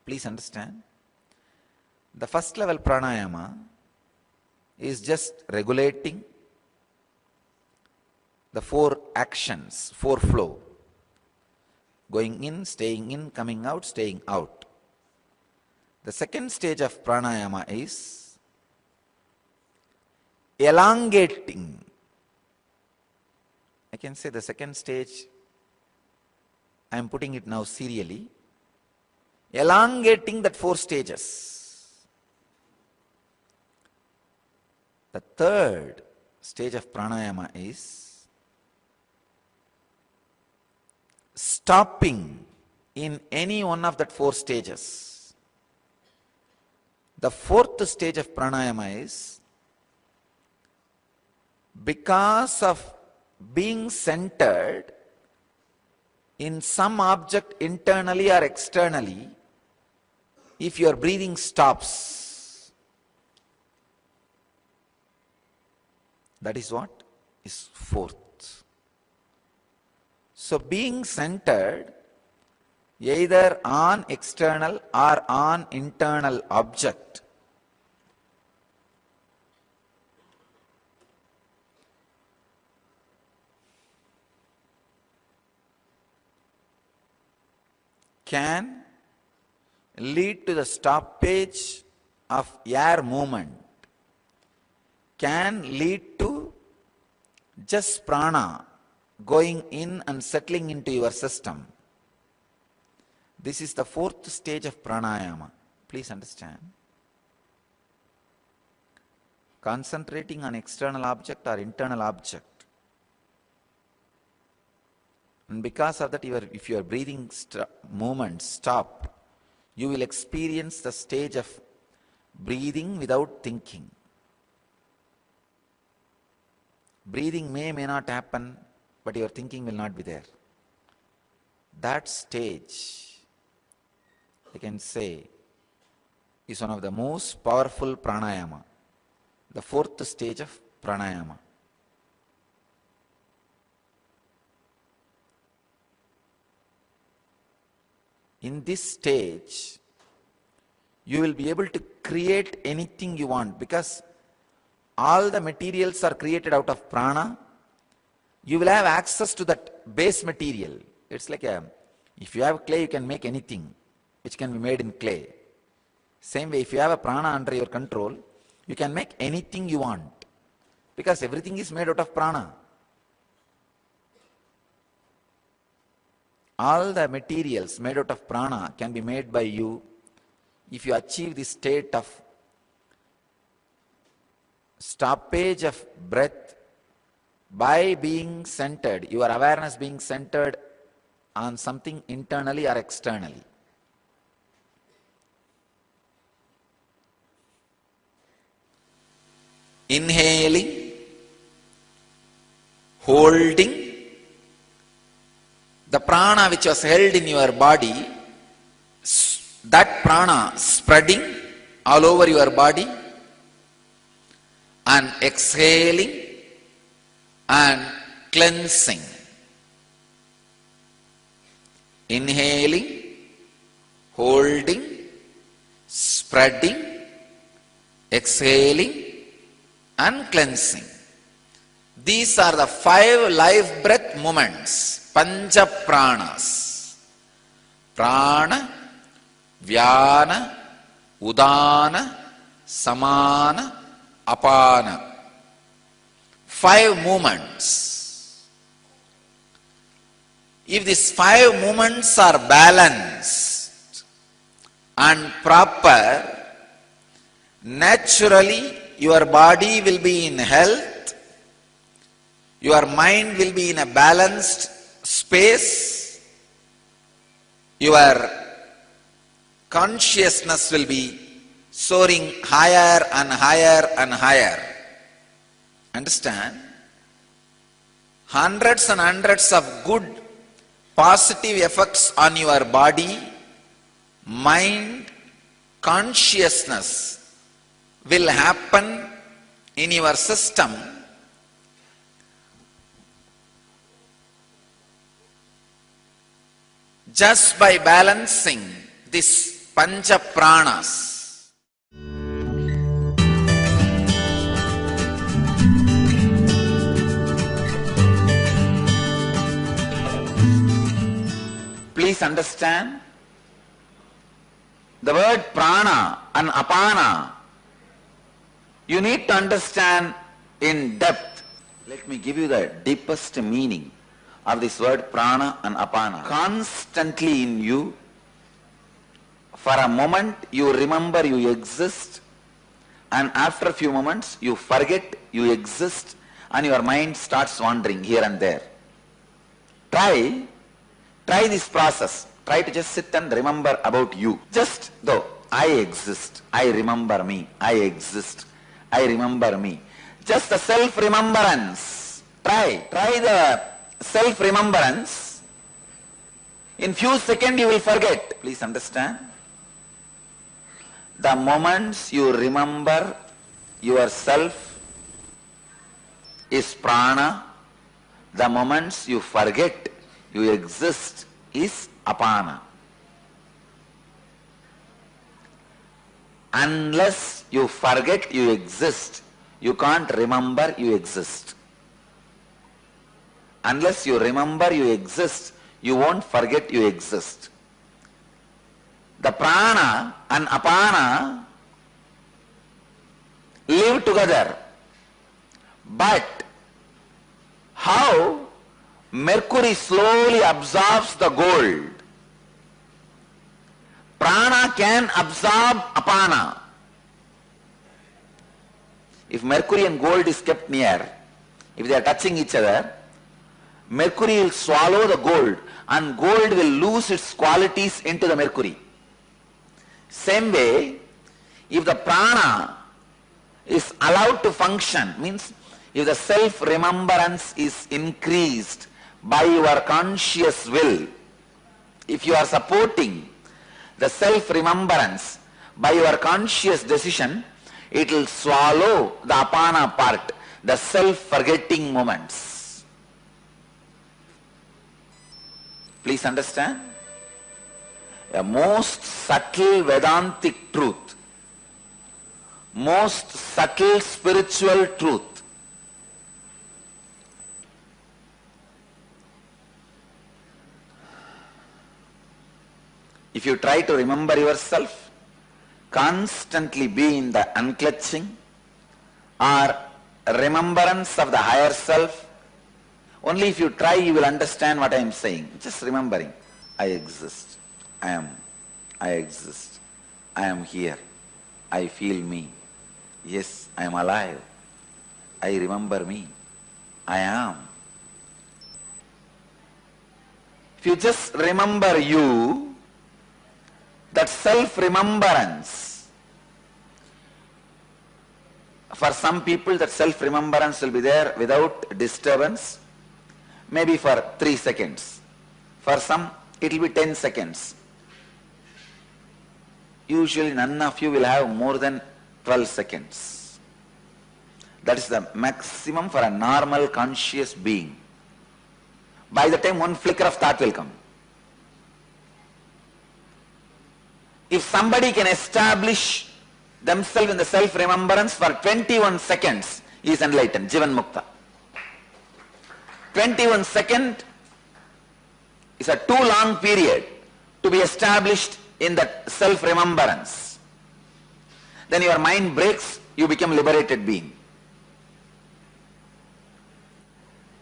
Please understand, the first level pranayama is just regulating the four actions, four flow. Going in, staying in, coming out, staying out. The second stage of pranayama is elongating. I can say the second stage, I am putting it now serially, elongating that four stages. The third stage of pranayama is stopping in any one of that four stages. The fourth stage of pranayama is, because of being centered in some object internally or externally, if your breathing stops, that is what is fourth. So being centered either on external or on internal object can lead to the stoppage of air movement, can lead to just prana going in and settling into your system. This is the fourth stage of pranayama. Please understand. Concentrating on external object or internal object. And because of that, if your breathing movements stop, you will experience the stage of breathing without thinking. Breathing may not happen, but your thinking will not be there. That stage, I can say, is one of the most powerful pranayama, the fourth stage of pranayama. In this stage, you will be able to create anything you want, because all the materials are created out of prana. You will have access to that base material. It's like if you have clay, you can make anything which can be made in clay. Same way, if you have a prana under your control, you can make anything you want, because everything is made out of prana. All the materials made out of prana can be made by you if you achieve the state of stoppage of breath by being centered, your awareness being centered on something internally or externally. Inhaling, holding, the prana which was held in your body, that prana spreading all over your body, and exhaling and cleansing. Inhaling, holding, spreading, exhaling and cleansing. These are the 5 life breath movements, Pancha Pranas. Prana, Vyana, Udana, Samana, Apana. 5 movements. If these 5 movements are balanced and proper, naturally your body will be in health, your mind will be in a balanced space, your consciousness will be soaring higher and higher and higher. Understand? Hundreds and hundreds of good positive effects on your body, mind, consciousness will happen in your system just by balancing these Pancha Pranas. Please understand, the word prana and apana, you need to understand in depth. Let me give you the deepest meaning of this word prana and apana. Constantly in you, for a moment you remember you exist, and after a few moments you forget you exist, and your mind starts wandering here and there. Try this process. Try to just sit and remember about you. Just though, I exist, I remember me, I exist, I remember me. Just the self-remembrance. Try the self-remembrance. In few seconds you will forget. Please understand. The moments you remember yourself is prana. The moments you forget you exist is apana. Unless you forget you exist, you can't remember you exist. Unless you remember you exist, you won't forget you exist. The prana and apana live together. But how mercury slowly absorbs the gold, prana can absorb apana. If mercury and gold is kept near, if they are touching each other, mercury will swallow the gold and gold will lose its qualities into the mercury. Same way, if the prana is allowed to function, means if the self-remembrance is increased by your conscious will, if you are supporting the self-remembrance by your conscious decision, it will swallow the apana part, the self-forgetting moments. Please understand? A most subtle Vedantic truth, most subtle spiritual truth. If you try to remember yourself, constantly be in the unclutching or remembrance of the higher self, only if you try you will understand what I am saying. Just remembering, I exist, I exist, I am here, I feel me, yes, I am alive, I remember me, I am. If you just remember you, that self-remembrance, for some people that self-remembrance will be there without disturbance, maybe for 3 seconds. For some it will be 10 seconds. Usually none of you will have more than 12 seconds. That is the maximum for a normal conscious being. By the time one flicker of thought will come. If somebody can establish themselves in the self-remembrance for 21 seconds, he is enlightened, Jivan Mukta. 21 seconds is a too long period to be established in that self-remembrance. Then your mind breaks, you become liberated being.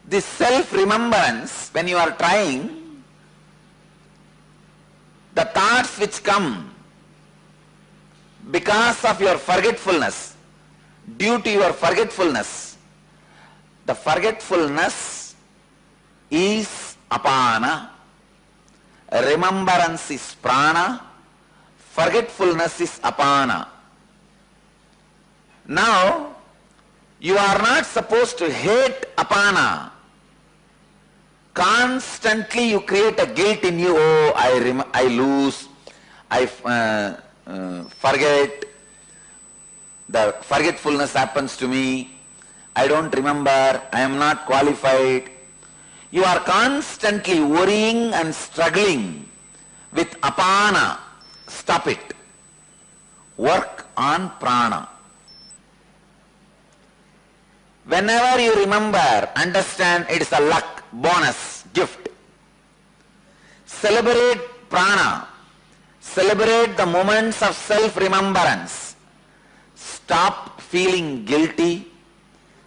This self-remembrance, when you are trying, the thoughts which come because of your forgetfulness, due to your forgetfulness, the forgetfulness is apana, remembrance is prana, forgetfulness is apana. Now, you are not supposed to hate apana. Constantly you create a guilt in you. Oh, I lose, I forget, the forgetfulness happens to me, I don't remember, I am not qualified. You are constantly worrying and struggling with apana. Stop it. Work on prana. Whenever you remember, understand it is a luck, bonus, gift. Celebrate prana. Celebrate the moments of self-remembrance. Stop feeling guilty.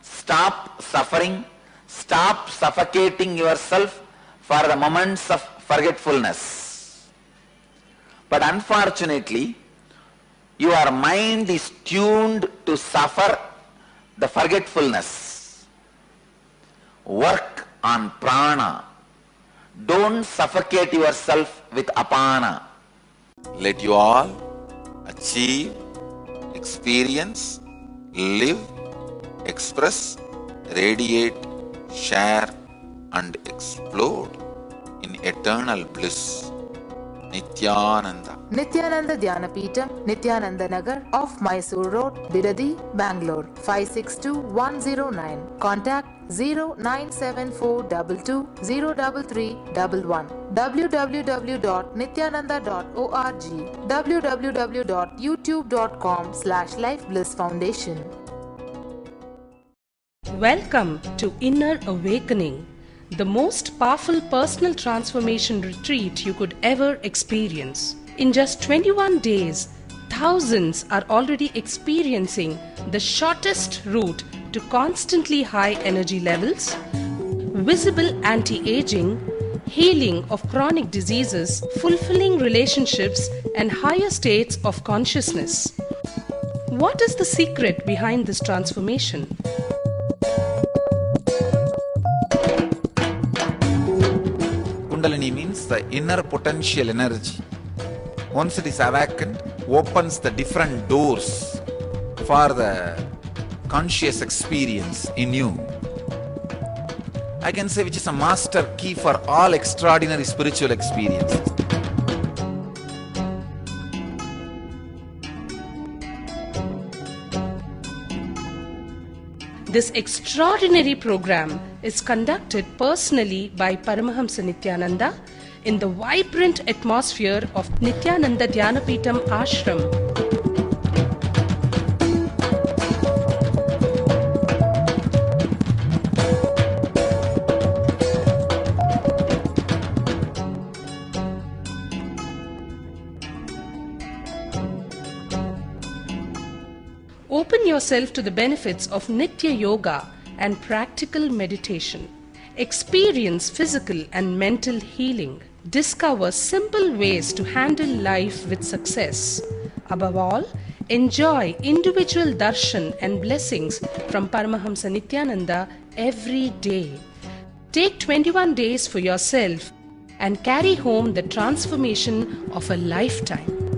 Stop suffering. Stop suffocating yourself for the moments of forgetfulness. But unfortunately, your mind is tuned to suffer the forgetfulness. Work on prana. Don't suffocate yourself with apana. Let you all achieve, experience, live, express, radiate, share and explode in eternal bliss. Nithyananda. Nithyananda Dhyanapitham, Nithyananda Nagar, off Mysore Road, Bidadi, Bangalore, 562109. Contact 097422033311. www.nithyananda.org. www.youtube.com/lifeblissfoundation. Welcome to Inner Awakening, the most powerful personal transformation retreat you could ever experience. In just 21 days, thousands are already experiencing the shortest route to constantly high energy levels, visible anti-aging, healing of chronic diseases, fulfilling relationships, and higher states of consciousness. What is the secret behind this transformation? Kundalini means the inner potential energy. Once it is awakened, opens the different doors for the conscious experience in you. I can say which is a master key for all extraordinary spiritual experiences. This extraordinary program is conducted personally by Paramahamsa Nithyananda in the vibrant atmosphere of Nithyananda Dhyanapitham Ashram. Open yourself to the benefits of Nitya Yoga and practical meditation. Experience physical and mental healing. Discover simple ways to handle life with success. Above all, enjoy individual darshan and blessings from Paramahamsa Nithyananda every day. Take 21 days for yourself and carry home the transformation of a lifetime.